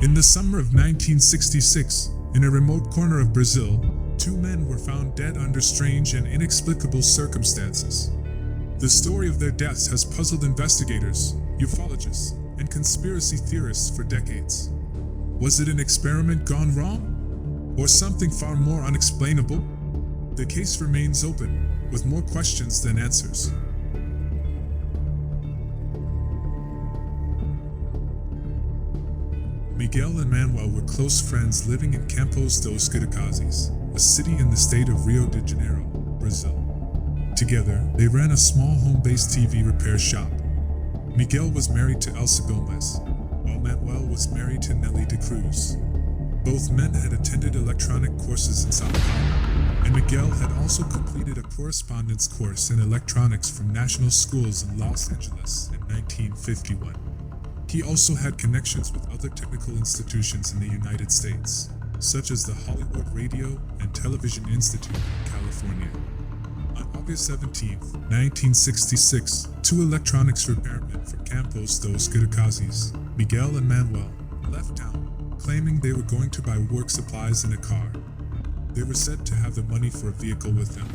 In the summer of 1966, in a remote corner of Brazil, two men were found dead under strange and inexplicable circumstances. The story of their deaths has puzzled investigators, ufologists, and conspiracy theorists for decades. Was it an experiment gone wrong? Or something far more unexplainable? The case remains open, with more questions than answers. Miguel and Manuel were close friends living in Campos dos Goytacazes, a city in the state of Rio de Janeiro, Brazil. Together, they ran a small home-based TV repair shop. Miguel was married to Elsa Gomes, while Manuel was married to Neli da Cruz. Both men had attended electronic courses in São Paulo, and Miguel had also completed a correspondence course in electronics from national schools in Los Angeles in 1951. He also had connections with other technical institutions in the United States, such as the Hollywood Radio and Television Institute in California. On August 17, 1966, two electronics repairmen from Campos dos Goytacazes, Miguel and Manuel, left town, claiming they were going to buy work supplies and a car. They were said to have the money for a vehicle with them.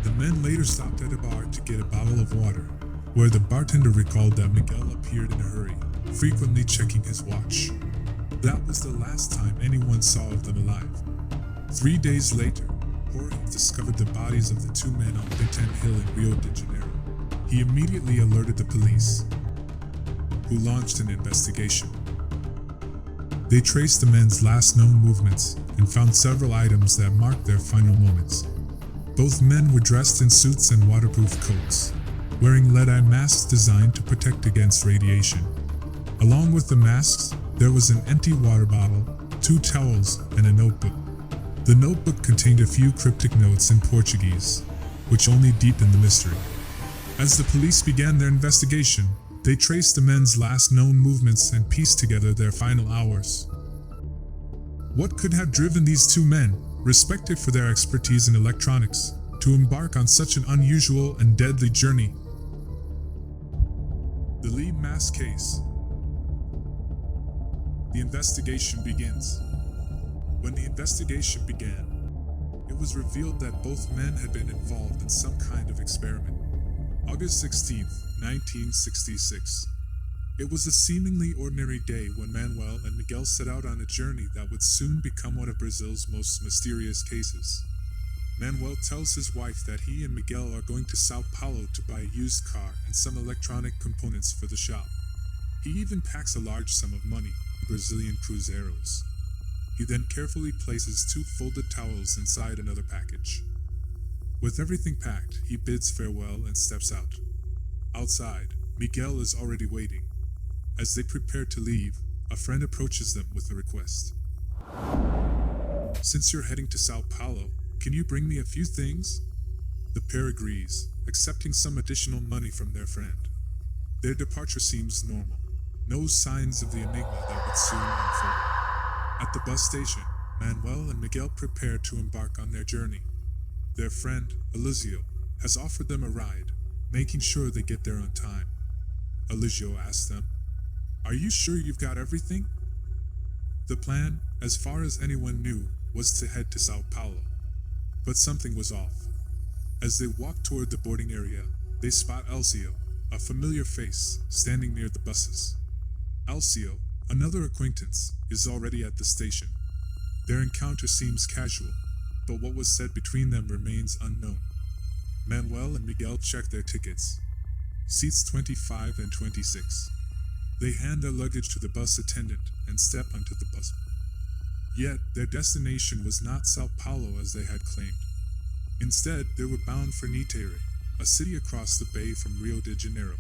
The men later stopped at a bar to get a bottle of water, where the bartender recalled that Miguel appeared in a hurry, frequently checking his watch. That was the last time anyone saw of them alive. 3 days later, Jorge discovered the bodies of the two men on Bintan Hill in Rio de Janeiro. He immediately alerted the police, who launched an investigation. They traced the men's last known movements and found several items that marked their final moments. Both men were dressed in suits and waterproof coats, wearing lead-eye masks designed to protect against radiation. Along with the masks, there was an empty water bottle, 2 towels, and a notebook. The notebook contained a few cryptic notes in Portuguese, which only deepened the mystery. As the police began their investigation, they traced the men's last known movements and pieced together their final hours. What could have driven these two men, respected for their expertise in electronics, to embark on such an unusual and deadly journey? The lead mass case. The investigation begins. When the investigation began, it was revealed that both men had been involved in some kind of experiment. August 16, 1966. It was a seemingly ordinary day when Manuel and Miguel set out on a journey that would soon become one of Brazil's most mysterious cases. Manuel tells his wife that he and Miguel are going to São Paulo to buy a used car and some electronic components for the shop. He even packs a large sum of money, Brazilian cruzeiros. He then carefully places 2 folded towels inside another package. With everything packed, he bids farewell and steps out. Outside, Miguel is already waiting. As they prepare to leave, a friend approaches them with a request. "Since you're heading to São Paulo, can you bring me a few things?" The pair agrees, accepting some additional money from their friend. Their departure seems normal. No signs of the enigma that would soon unfold. At the bus station, Manuel and Miguel prepare to embark on their journey. Their friend, Eligio, has offered them a ride, making sure they get there on time. Eligio asks them, "Are you sure you've got everything?" The plan, as far as anyone knew, was to head to São Paulo. But something was off. As they walk toward the boarding area, they spot Elcio, a familiar face, standing near the buses. Elcio, another acquaintance, is already at the station. Their encounter seems casual, but what was said between them remains unknown. Manuel and Miguel check their tickets, seats 25 and 26. They hand their luggage to the bus attendant and step onto the bus. Yet, their destination was not São Paulo as they had claimed. Instead, they were bound for Niterói, a city across the bay from Rio de Janeiro.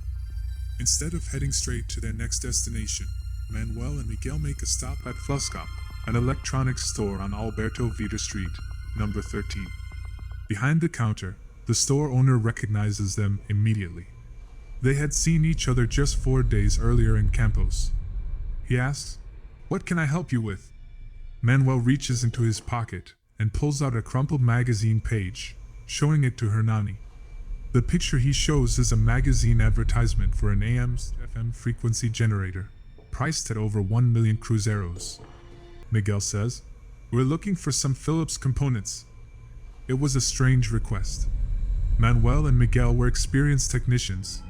Instead of heading straight to their next destination, Manuel and Miguel make a stop at Fluscop, an electronics store on Alberto Vieira Street, number 13. Behind the counter, the store owner recognizes them immediately. They had seen each other just 4 days earlier in Campos. He asks, "What can I help you with?" Manuel reaches into his pocket and pulls out a crumpled magazine page, showing it to Hernani. The picture he shows is a magazine advertisement for an AM/FM frequency generator. priced at over 1 million cruzeros. Miguel says, "We're looking for some Phillips components." It was a strange request. Manuel and Miguel were experienced technicians.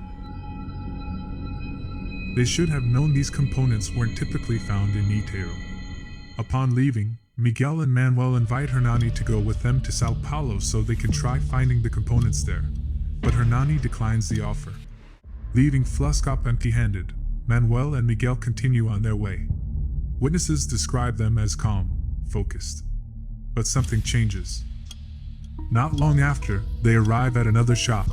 They should have known these components weren't typically found in Niterói. Upon leaving, Miguel and Manuel invite Hernani to go with them to São Paulo so they can try finding the components there. But Hernani declines the offer. Leaving Fluscop empty-handed, Manuel and Miguel continue on their way. Witnesses describe them as calm, focused. But something changes. Not long after, they arrive at another shop,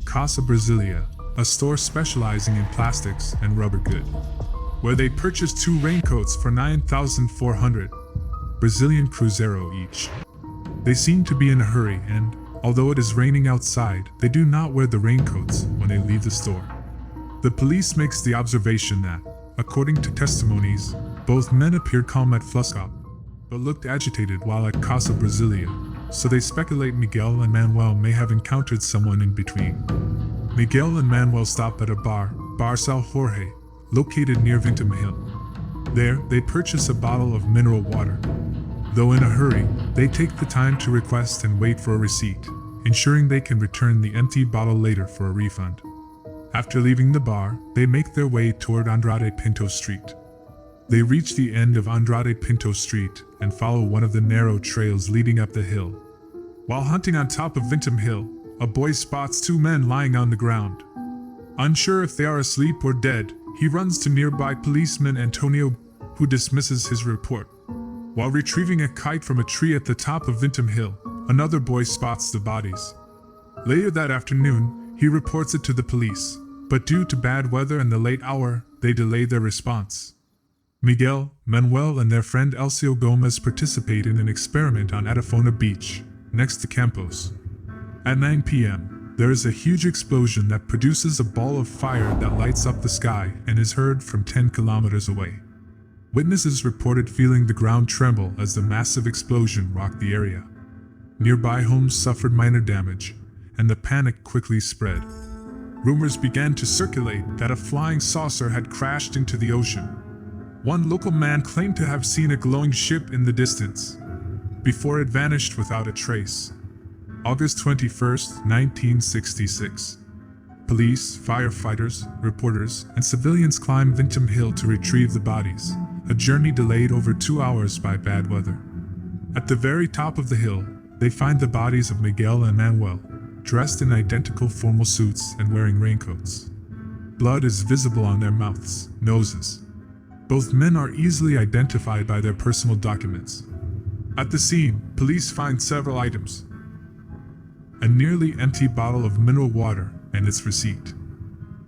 Casa Brasilia, a store specializing in plastics and rubber goods, where they purchase 2 raincoats for 9,400 Brazilian cruzeiro each. They seem to be in a hurry and, although it is raining outside, they do not wear the raincoats when they leave the store. The police makes the observation that, according to testimonies, both men appeared calm at Fluscop, but looked agitated while at Casa Brasilia, so they speculate Miguel and Manuel may have encountered someone in between. Miguel and Manuel stop at a bar, Bar São Jorge, located near Vintim Hill. There, they purchase a bottle of mineral water. Though in a hurry, they take the time to request and wait for a receipt, ensuring they can return the empty bottle later for a refund. After leaving the bar, they make their way toward Andrade Pinto Street. They reach the end of Andrade Pinto Street and follow one of the narrow trails leading up the hill. While hunting on top of Vintim Hill, a boy spots 2 men lying on the ground. Unsure if they are asleep or dead, he runs to nearby policeman Antonio, who dismisses his report. While retrieving a kite from a tree at the top of Vintim Hill, another boy spots the bodies. Later that afternoon, he reports it to the police, but due to bad weather and the late hour, they delay their response. Miguel, Manuel and their friend Elsa Gomes participate in an experiment on Atafona Beach, next to Campos. At 9 p.m., there is a huge explosion that produces a ball of fire that lights up the sky and is heard from 10 kilometers away. Witnesses reported feeling the ground tremble as the massive explosion rocked the area. Nearby homes suffered minor damage, and the panic quickly spread. Rumors began to circulate that a flying saucer had crashed into the ocean. One local man claimed to have seen a glowing ship in the distance, before it vanished without a trace. August 21, 1966. Police, firefighters, reporters, and civilians climb Vintim Hill to retrieve the bodies, a journey delayed over 2 hours by bad weather. At the very top of the hill, they find the bodies of Miguel and Manuel, dressed in identical formal suits and wearing raincoats. Blood is visible on their mouths, noses. Both men are easily identified by their personal documents. At the scene, police find several items: a nearly empty bottle of mineral water and its receipt,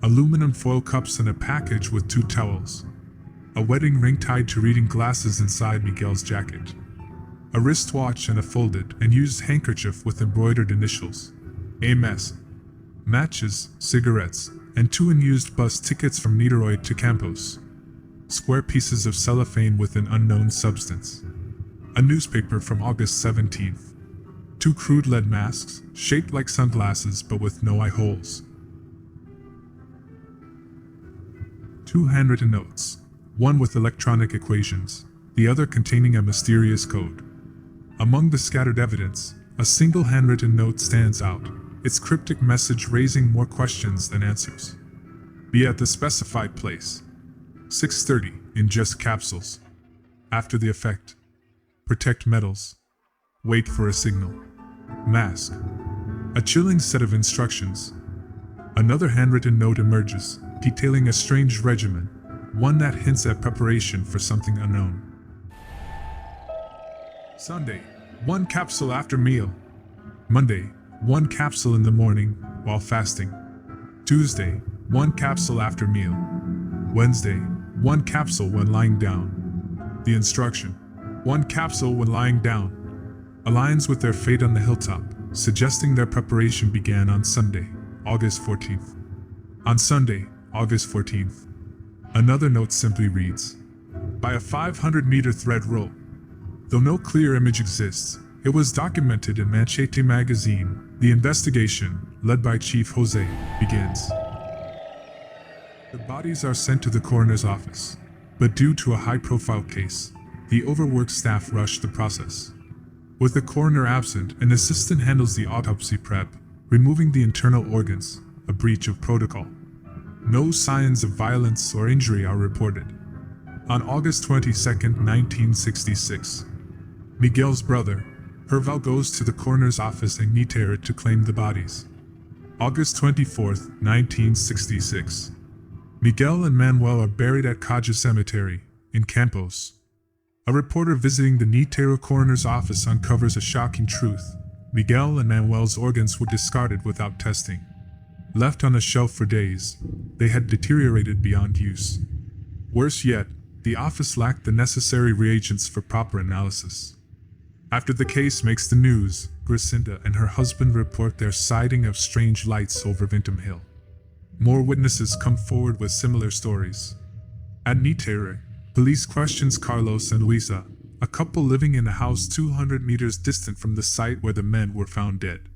aluminum foil cups and a package with 2 towels, a wedding ring tied to reading glasses inside Miguel's jacket, a wristwatch and a folded and used handkerchief with embroidered initials, AMS, matches, cigarettes, and 2 unused bus tickets from Niterói to Campos, square pieces of cellophane with an unknown substance, a newspaper from August 17th, 2 crude lead masks, shaped like sunglasses but with no eye holes, 2 handwritten notes, one with electronic equations, the other containing a mysterious code. Among the scattered evidence, a single handwritten note stands out, its cryptic message raising more questions than answers. Be at the specified place. 6:30, ingest capsules. After the effect. Protect metals. Wait for a signal. Mask. A chilling set of instructions. Another handwritten note emerges, detailing a strange regimen, one that hints at preparation for something unknown. Sunday, 1 capsule after meal. Monday, 1 capsule in the morning while fasting. Tuesday, 1 capsule after meal. Wednesday, 1 capsule when lying down. The instruction, 1 capsule when lying down, aligns with their fate on the hilltop, suggesting their preparation began on Sunday, August 14th. On Sunday, August 14th, another note simply reads, by a 500-meter thread rope. Though no clear image exists, it was documented in Manchete magazine. The investigation, led by Chief Jose, begins. The bodies are sent to the coroner's office. But due to a high-profile case, the overworked staff rushed the process. With the coroner absent, an assistant handles the autopsy prep, removing the internal organs, a breach of protocol. No signs of violence or injury are reported. On August 22, 1966, Miguel's brother, Herval, goes to the coroner's office in Niterói to claim the bodies. August 24, 1966. Miguel and Manuel are buried at Caja Cemetery, in Campos. A reporter visiting the Niterói coroner's office uncovers a shocking truth. Miguel and Manuel's organs were discarded without testing. Left on a shelf for days, they had deteriorated beyond use. Worse yet, the office lacked the necessary reagents for proper analysis. After the case makes the news, Griselda and her husband report their sighting of strange lights over Vintum Hill. More witnesses come forward with similar stories. At Niterói, police questions Carlos and Luisa, a couple living in a house 200 meters distant from the site where the men were found dead.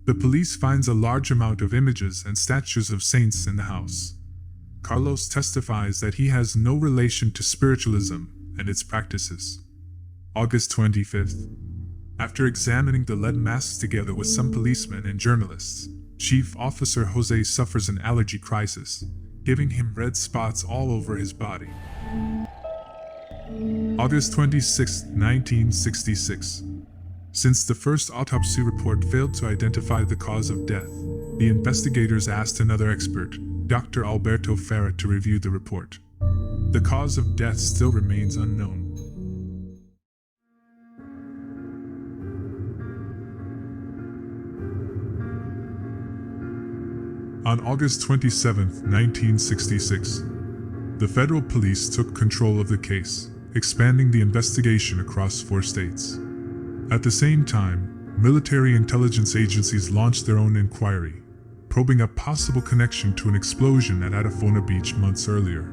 The police finds a large amount of images and statues of saints in the house. Carlos testifies that he has no relation to spiritualism and its practices. August 25th. After examining the lead masks together with some policemen and journalists, Chief Officer Jose suffers an allergy crisis, giving him red spots all over his body. August 26, 1966. Since the first autopsy report failed to identify the cause of death, the investigators asked another expert, Dr. Alberto Ferret, to review the report. The cause of death still remains unknown. On August 27, 1966, the federal police took control of the case, expanding the investigation across 4 states. At the same time, military intelligence agencies launched their own inquiry, probing a possible connection to an explosion at Atafona Beach months earlier.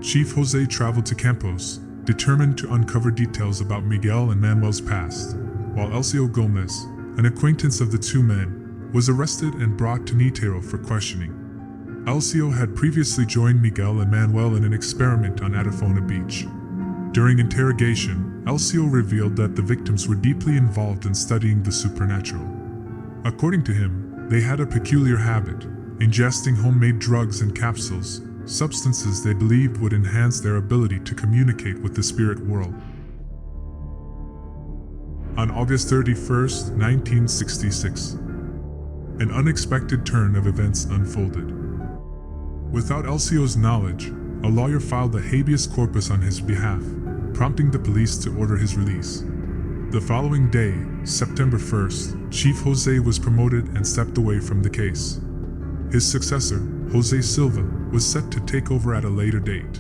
Chief Jose traveled to Campos, determined to uncover details about Miguel and Manuel's past, while Elsa Gomes, an acquaintance of the two men, was arrested and brought to Niterói for questioning. Elsa had previously joined Miguel and Manuel in an experiment on Atafona Beach. During interrogation, Elsa revealed that the victims were deeply involved in studying the supernatural. According to him, they had a peculiar habit, ingesting homemade drugs and capsules, substances they believed would enhance their ability to communicate with the spirit world. On August 31, 1966, an unexpected turn of events unfolded. Without Elsa's knowledge, a lawyer filed a habeas corpus on his behalf, prompting the police to order his release. The following day, September 1st, Chief Jose was promoted and stepped away from the case. His successor, Jose Silva, was set to take over at a later date.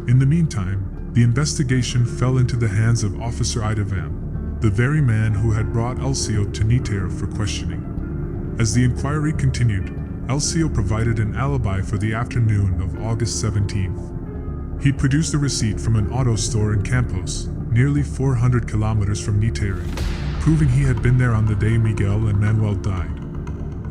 In the meantime, the investigation fell into the hands of Officer Idavam, the very man who had brought Elsa to Niterói for questioning. As the inquiry continued, Elsa provided an alibi for the afternoon of August 17th. He produced a receipt from an auto store in Campos, nearly 400 kilometers from Niterói, proving he had been there on the day Miguel and Manuel died.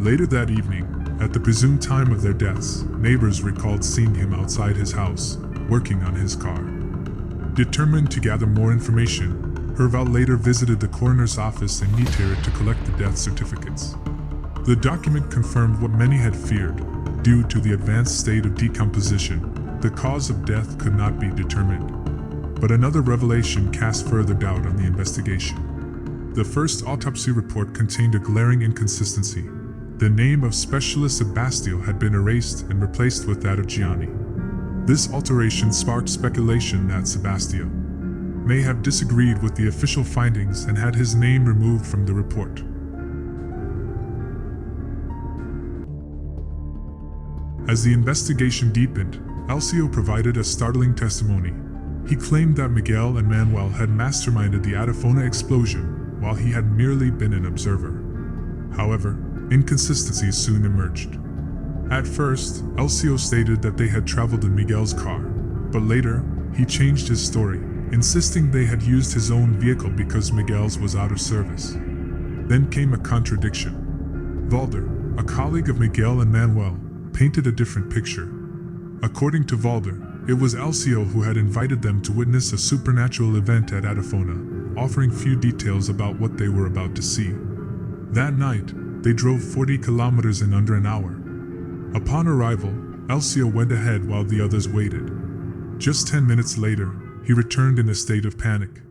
Later that evening, at the presumed time of their deaths, neighbors recalled seeing him outside his house, working on his car. Determined to gather more information, Herval later visited the coroner's office in Niterói to collect the death certificates. The document confirmed what many had feared. Due to the advanced state of decomposition, the cause of death could not be determined. But another revelation cast further doubt on the investigation. The first autopsy report contained a glaring inconsistency. The name of Specialist Sebastio had been erased and replaced with that of Gianni. This alteration sparked speculation that Sebastio may have disagreed with the official findings and had his name removed from the report. As the investigation deepened, Elsa provided a startling testimony. He claimed that Miguel and Manuel had masterminded the Atafona explosion, while he had merely been an observer. However, inconsistencies soon emerged. At first, Elsa stated that they had traveled in Miguel's car, but later, he changed his story, insisting they had used his own vehicle because Miguel's was out of service. Then came a contradiction. Valder, a colleague of Miguel and Manuel, painted a different picture. According to Valder, It was Elcio who had invited them to witness a supernatural event at Atafona, offering few details about what they were about to see. That night, they drove 40 kilometers in under an hour. Upon arrival, Elcio went ahead while the others waited. Just 10 minutes later, he returned in a state of panic.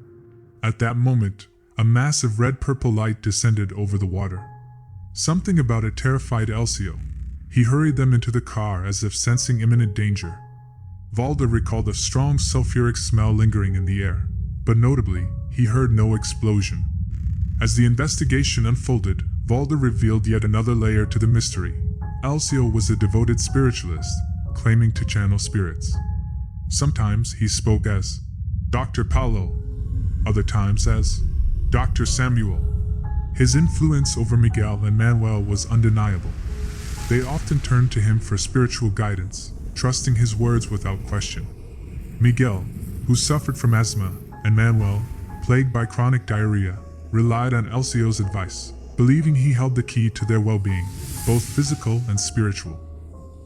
At that moment, a massive red-purple light descended over the water. Something about it terrified Elcio. He hurried them into the car as if sensing imminent danger. Valder recalled a strong sulfuric smell lingering in the air, but notably, he heard no explosion. As the investigation unfolded, Valder revealed yet another layer to the mystery. Elcio was a devoted spiritualist, claiming to channel spirits. Sometimes he spoke as Dr. Paulo, other times as Dr. Samuel. His influence over Miguel and Manuel was undeniable. They often turned to him for spiritual guidance, trusting his words without question. Miguel, who suffered from asthma, and Manuel, plagued by chronic diarrhea, relied on Elcio's advice, believing he held the key to their well-being, both physical and spiritual.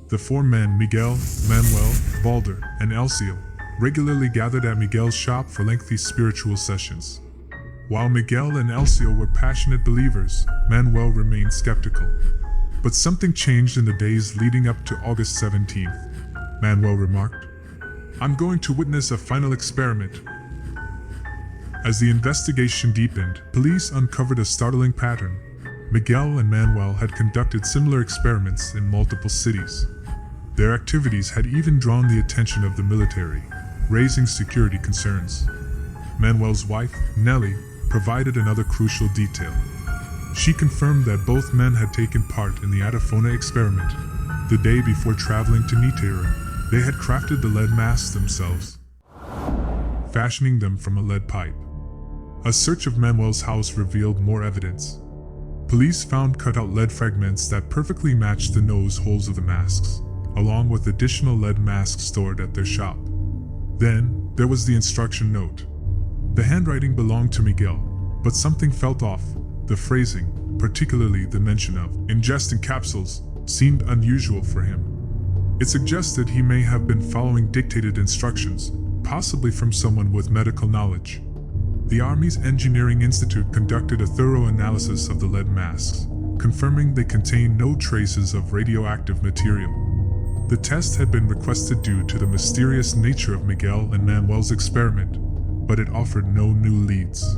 The four men, Miguel, Manuel, Valder, and Elcio, regularly gathered at Miguel's shop for lengthy spiritual sessions. While Miguel and Elcio were passionate believers, Manuel remained skeptical. But something changed in the days leading up to August 17th. Manuel remarked, "I'm going to witness a final experiment." As the investigation deepened, police uncovered a startling pattern. Miguel and Manuel had conducted similar experiments in multiple cities. Their activities had even drawn the attention of the military, raising security concerns. Manuel's wife, Neli, provided another crucial detail. She confirmed that both men had taken part in the Atafona experiment. The day before traveling to Niterói, they had crafted the lead masks themselves, fashioning them from a lead pipe. A search of Manuel's house revealed more evidence. Police found cut-out lead fragments that perfectly matched the nose holes of the masks, along with additional lead masks stored at their shop. Then, there was the instruction note. The handwriting belonged to Miguel, but something felt off. The phrasing, particularly the mention of ingesting capsules, seemed unusual for him. It suggested he may have been following dictated instructions, possibly from someone with medical knowledge. The Army's Engineering Institute conducted a thorough analysis of the lead masks, confirming they contained no traces of radioactive material. The test had been requested due to the mysterious nature of Miguel and Manuel's experiment, but it offered no new leads.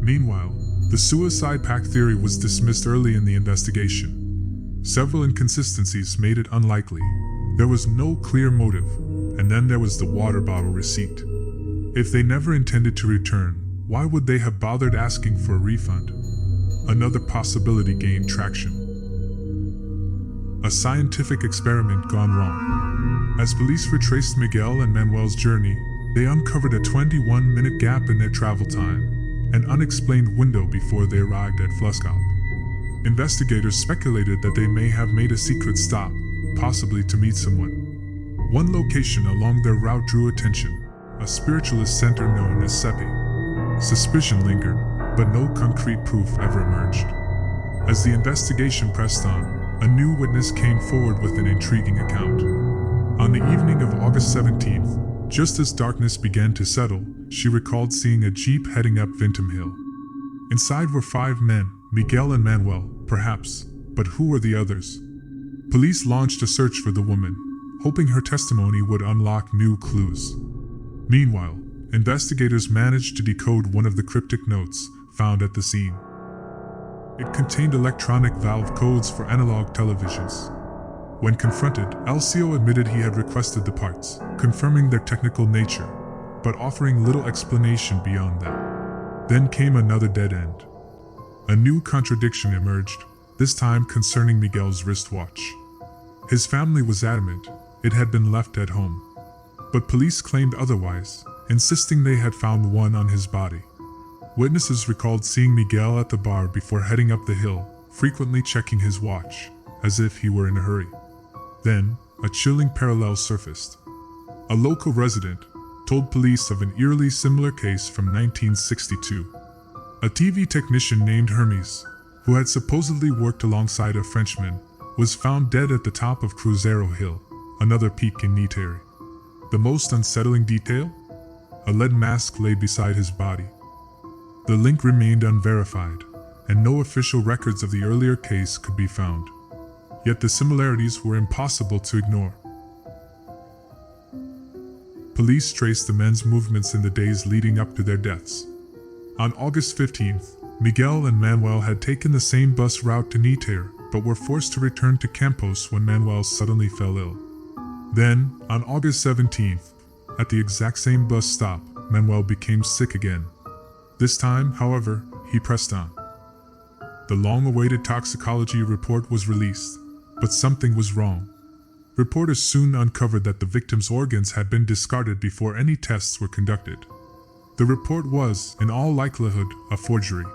Meanwhile, the suicide pact theory was dismissed early in the investigation. Several inconsistencies made it unlikely. There was no clear motive, and then there was the water bottle receipt. If they never intended to return, why would they have bothered asking for a refund? Another possibility gained traction. A scientific experiment gone wrong. As police retraced Miguel and Manuel's journey, they uncovered a 21-minute gap in their travel time, an unexplained window before they arrived at Fluscop. Investigators speculated that they may have made a secret stop, possibly to meet someone. One location along their route drew attention, a spiritualist center known as Sepi. Suspicion lingered, but no concrete proof ever emerged. As the investigation pressed on, a new witness came forward with an intriguing account. On the evening of August 17th, just as darkness began to settle, she recalled seeing a jeep heading up Vintum Hill. Inside were 5 men, Miguel and Manuel, perhaps, but who were the others? Police launched a search for the woman, hoping her testimony would unlock new clues. Meanwhile, investigators managed to decode one of the cryptic notes found at the scene. It contained electronic valve codes for analog televisions. When confronted, Elcio admitted he had requested the parts, confirming their technical nature, but offering little explanation beyond that. Then came another dead end. A new contradiction emerged, this time concerning Miguel's wristwatch. His family was adamant it had been left at home, but police claimed otherwise, insisting they had found one on his body. Witnesses recalled seeing Miguel at the bar before heading up the hill, frequently checking his watch, as if he were in a hurry. Then, a chilling parallel surfaced. A local resident told police of an eerily similar case from 1962. A TV technician named Hermes, who had supposedly worked alongside a Frenchman, was found dead at the top of Cruzeiro Hill, another peak in Niterói. The most unsettling detail? A lead mask lay beside his body. The link remained unverified, and no official records of the earlier case could be found. Yet the similarities were impossible to ignore. Police traced the men's movements in the days leading up to their deaths. On August 15th, Miguel and Manuel had taken the same bus route to Niterói, but were forced to return to Campos when Manuel suddenly fell ill. Then, on August 17th, at the exact same bus stop, Manuel became sick again. This time, however, he pressed on. The long-awaited toxicology report was released, but something was wrong. Reporters soon uncovered that the victim's organs had been discarded before any tests were conducted. The report was, in all likelihood, a forgery.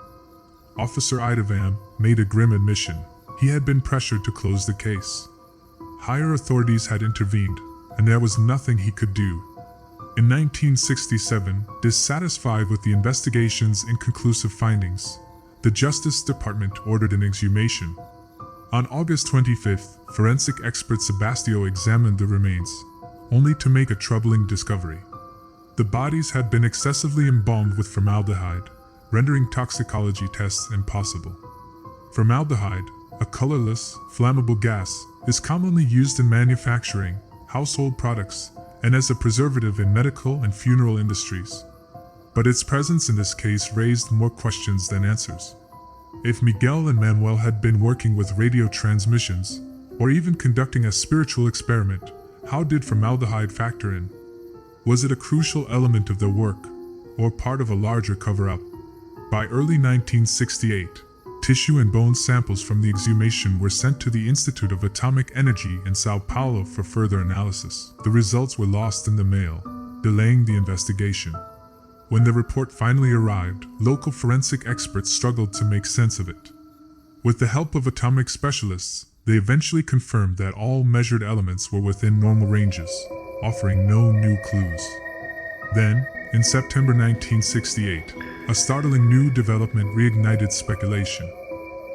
Officer Idavan made a grim admission. He had been pressured to close the case. Higher authorities had intervened, and there was nothing he could do. In 1967, dissatisfied with the investigation's inconclusive findings, the Justice Department ordered an exhumation. On August 25th, forensic expert Sebastio examined the remains, only to make a troubling discovery. The bodies had been excessively embalmed with formaldehyde, rendering toxicology tests impossible. Formaldehyde, a colorless, flammable gas, is commonly used in manufacturing, household products, and as a preservative in medical and funeral industries. But its presence in this case raised more questions than answers. If Miguel and Manuel had been working with radio transmissions, or even conducting a spiritual experiment, how did formaldehyde factor in? Was it a crucial element of their work, or part of a larger cover-up? By early 1968, tissue and bone samples from the exhumation were sent to the Institute of Atomic Energy in São Paulo for further analysis. The results were lost in the mail, delaying the investigation. When the report finally arrived, local forensic experts struggled to make sense of it. With the help of atomic specialists, they eventually confirmed that all measured elements were within normal ranges, offering no new clues. Then, in September 1968, a startling new development reignited speculation.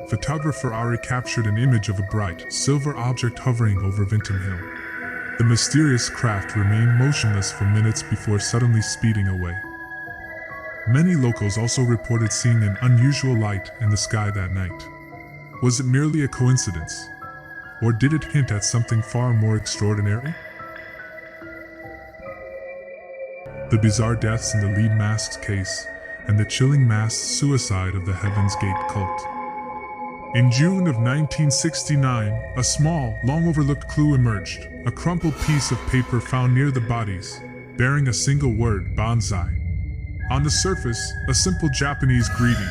Photographer awry captured an image of a bright, silver object hovering over Vinton Hill. The mysterious craft remained motionless for minutes before suddenly speeding away. Many locals also reported seeing an unusual light in the sky that night. Was it merely a coincidence? Or did it hint at something far more extraordinary? The bizarre deaths in the lead mask's case, and the chilling mass suicide of the Heaven's Gate cult. In June of 1969, a small, long-overlooked clue emerged, a crumpled piece of paper found near the bodies, bearing a single word, Banzai. On the surface, a simple Japanese greeting,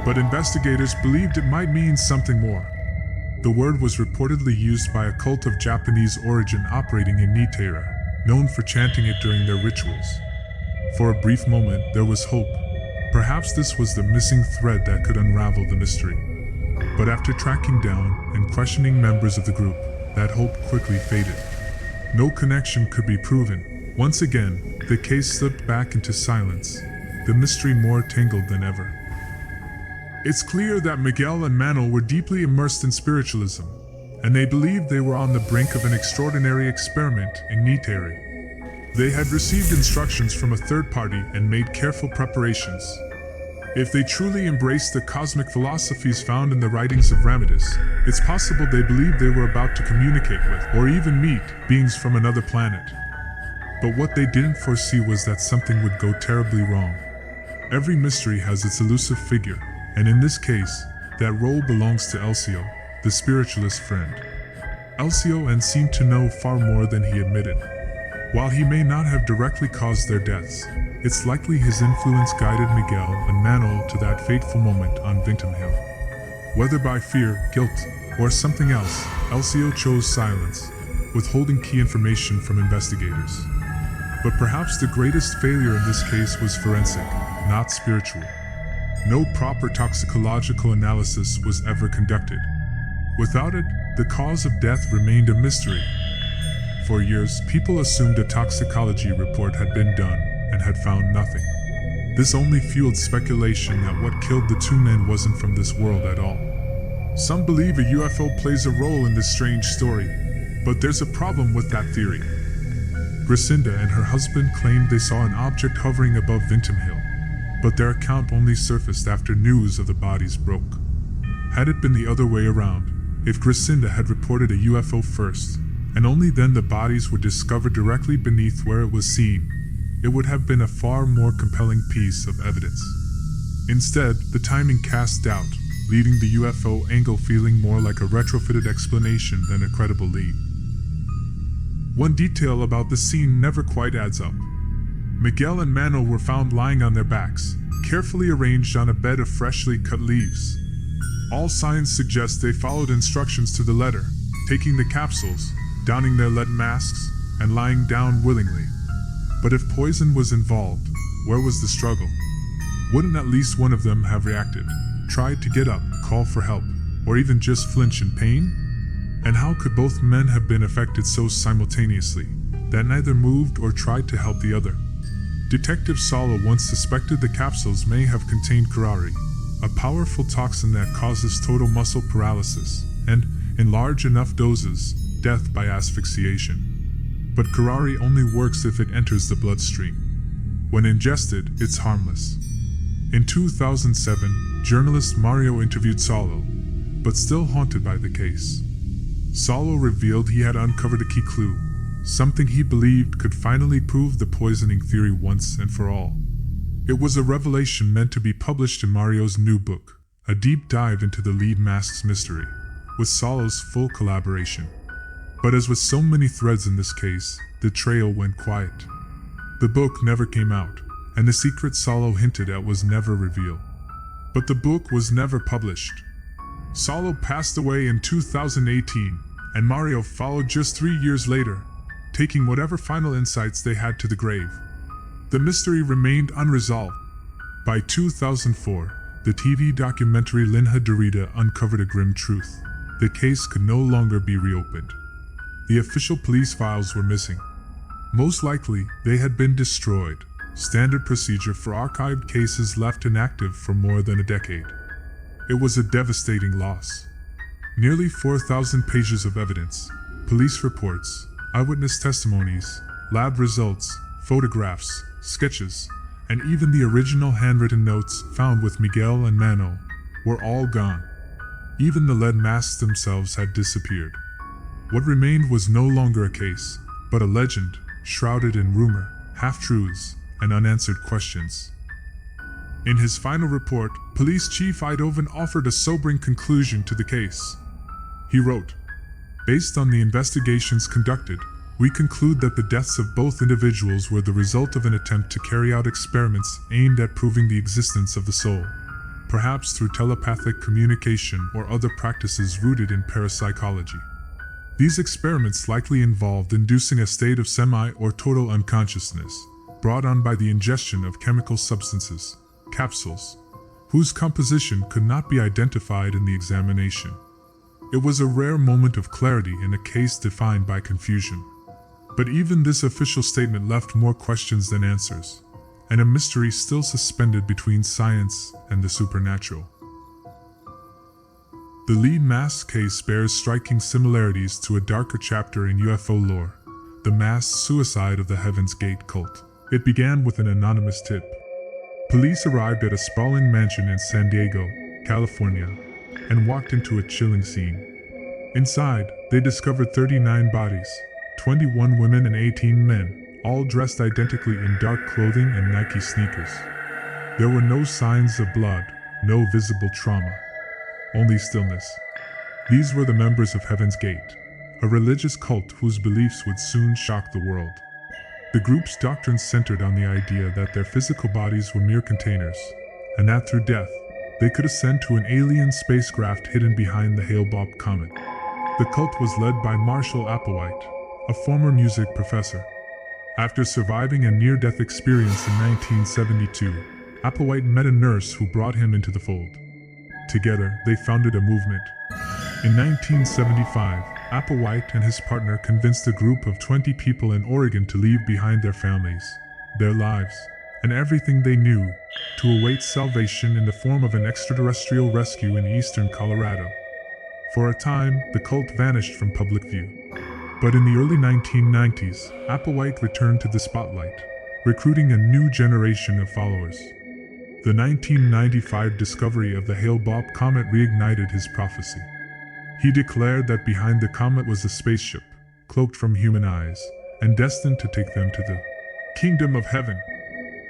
but investigators believed it might mean something more. The word was reportedly used by a cult of Japanese origin operating in Niterói, known for chanting it during their rituals. For a brief moment, there was hope. Perhaps this was the missing thread that could unravel the mystery. But after tracking down and questioning members of the group, that hope quickly faded. No connection could be proven. Once again, the case slipped back into silence, the mystery more tangled than ever. It's clear that Miguel and Manuel were deeply immersed in spiritualism, and they believed they were on the brink of an extraordinary experiment in Niterói. They had received instructions from a third party and made careful preparations. If they truly embraced the cosmic philosophies found in the writings of Ramidus, it's possible they believed they were about to communicate with, or even meet, beings from another planet. But what they didn't foresee was that something would go terribly wrong. Every mystery has its elusive figure, and in this case, that role belongs to Elcio, the spiritualist friend. Elcio seemed to know far more than he admitted. While he may not have directly caused their deaths, it's likely his influence guided Miguel and Manuel to that fateful moment on Vinton Hill. Whether by fear, guilt, or something else, Elcio chose silence, withholding key information from investigators. But perhaps the greatest failure in this case was forensic, not spiritual. No proper toxicological analysis was ever conducted. Without it, the cause of death remained a mystery. For years, people assumed a toxicology report had been done and had found nothing. This only fueled speculation that what killed the two men wasn't from this world at all. Some believe a UFO plays a role in this strange story, but there's a problem with that theory. Griselda and her husband claimed they saw an object hovering above Vinton Hill, but their account only surfaced after news of the bodies broke. Had it been the other way around, if Griselda had reported a UFO first, and only then the bodies were discovered directly beneath where it was seen, it would have been a far more compelling piece of evidence. Instead, the timing cast doubt, leaving the UFO angle feeling more like a retrofitted explanation than a credible lead. One detail about the scene never quite adds up. Miguel and Manuel were found lying on their backs, carefully arranged on a bed of freshly cut leaves. All signs suggest they followed instructions to the letter, taking the capsules, donning their lead masks, and lying down willingly. But if poison was involved, where was the struggle? Wouldn't at least one of them have reacted, tried to get up, call for help, or even just flinch in pain? And how could both men have been affected so simultaneously that neither moved or tried to help the other? Detective Salo once suspected the capsules may have contained curare, a powerful toxin that causes total muscle paralysis, and, in large enough doses, death by asphyxiation. But curare only works if it enters the bloodstream. When ingested, it's harmless. In 2007, journalist Mario interviewed Salo, but still haunted by the case. Salo revealed he had uncovered a key clue, something he believed could finally prove the poisoning theory once and for all. It was a revelation meant to be published in Mario's new book, a deep dive into the lead mask's mystery, with Salo's full collaboration. But as with so many threads in this case, the trail went quiet. The book never came out, and the secret Salo hinted at was never revealed. But the book was never published. Salo passed away in 2018, and Mario followed just 3 years later, taking whatever final insights they had to the grave. The mystery remained unresolved. By 2004, the TV documentary Linha Dorida uncovered a grim truth. The case could no longer be reopened. The official police files were missing. Most likely, they had been destroyed, standard procedure for archived cases left inactive for more than a decade. It was a devastating loss. Nearly 4,000 pages of evidence, police reports, eyewitness testimonies, lab results, photographs, sketches, and even the original handwritten notes found with Miguel and Manuel were all gone. Even the lead masks themselves had disappeared. What remained was no longer a case, but a legend, shrouded in rumor, half-truths, and unanswered questions. In his final report, Police Chief Eidhoven offered a sobering conclusion to the case. He wrote, "Based on the investigations conducted, we conclude that the deaths of both individuals were the result of an attempt to carry out experiments aimed at proving the existence of the soul, perhaps through telepathic communication or other practices rooted in parapsychology. These experiments likely involved inducing a state of semi or total unconsciousness, brought on by the ingestion of chemical substances, capsules, whose composition could not be identified in the examination. It was a rare moment of clarity in a case defined by confusion. But even this official statement left more questions than answers, and a mystery still suspended between science and the supernatural." The lead mask case bears striking similarities to a darker chapter in UFO lore, the mass suicide of the Heaven's Gate cult. It began with an anonymous tip. Police arrived at a sprawling mansion in San Diego, California, and walked into a chilling scene. Inside, they discovered 39 bodies, 21 women and 18 men, all dressed identically in dark clothing and Nike sneakers. There were no signs of blood, no visible trauma, only stillness. These were the members of Heaven's Gate, a religious cult whose beliefs would soon shock the world. The group's doctrines centered on the idea that their physical bodies were mere containers, and that through death, they could ascend to an alien spacecraft hidden behind the Hale-Bopp comet. The cult was led by Marshall Applewhite, a former music professor. After surviving a near-death experience in 1972, Applewhite met a nurse who brought him into the fold. Together, they founded a movement. In 1975, Applewhite and his partner convinced a group of 20 people in Oregon to leave behind their families, their lives, and everything they knew, to await salvation in the form of an extraterrestrial rescue in eastern Colorado. For a time, the cult vanished from public view. But in the early 1990s, Applewhite returned to the spotlight, recruiting a new generation of followers. The 1995 discovery of the Hale-Bopp comet reignited his prophecy. He declared that behind the comet was a spaceship, cloaked from human eyes, and destined to take them to the kingdom of heaven.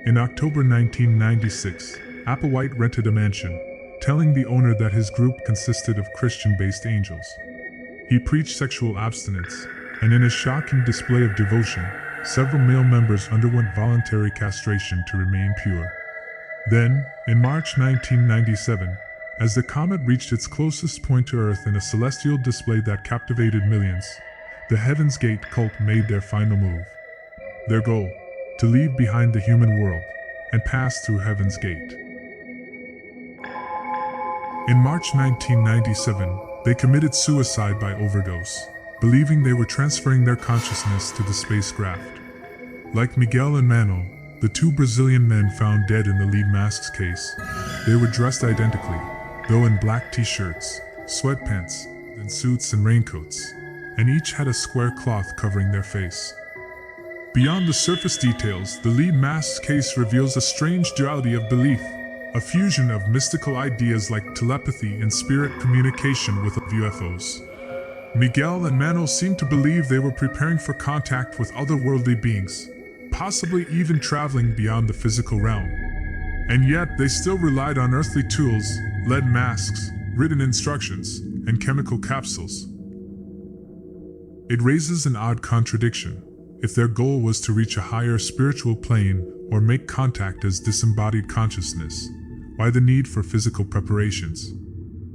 In October 1996, Applewhite rented a mansion, telling the owner that his group consisted of Christian-based angels. He preached sexual abstinence, and in a shocking display of devotion, several male members underwent voluntary castration to remain pure. Then, in March 1997, as the comet reached its closest point to Earth in a celestial display that captivated millions, the Heaven's Gate cult made their final move. Their goal: to leave behind the human world and pass through Heaven's Gate. In March 1997, they committed suicide by overdose, believing they were transferring their consciousness to the spacecraft. Like Miguel and Manuel, the two Brazilian men found dead in the lead mask's case, they were dressed identically, though in black t-shirts, sweatpants, and suits and raincoats, and each had a square cloth covering their face. Beyond the surface details, the lead mask's case reveals a strange duality of belief, a fusion of mystical ideas like telepathy and spirit communication with UFOs. Miguel and Manuel seemed to believe they were preparing for contact with otherworldly beings, possibly even traveling beyond the physical realm. And yet, they still relied on earthly tools, lead masks, written instructions, and chemical capsules. It raises an odd contradiction. If their goal was to reach a higher spiritual plane or make contact as disembodied consciousness, why the need for physical preparations?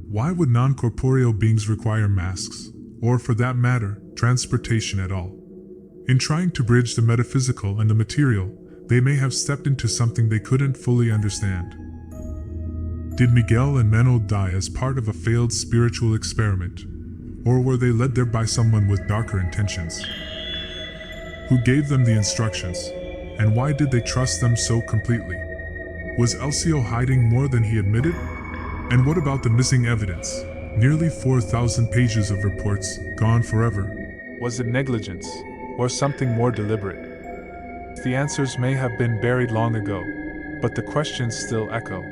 Why would non-corporeal beings require masks, or for that matter, transportation at all? In trying to bridge the metaphysical and the material, they may have stepped into something they couldn't fully understand. Did Miguel and Manuel die as part of a failed spiritual experiment, or were they led there by someone with darker intentions? Who gave them the instructions, and why did they trust them so completely? Was Elcio hiding more than he admitted? And what about the missing evidence? Nearly 4,000 pages of reports, gone forever. Was it negligence, or something more deliberate? The answers may have been buried long ago, but the questions still echo.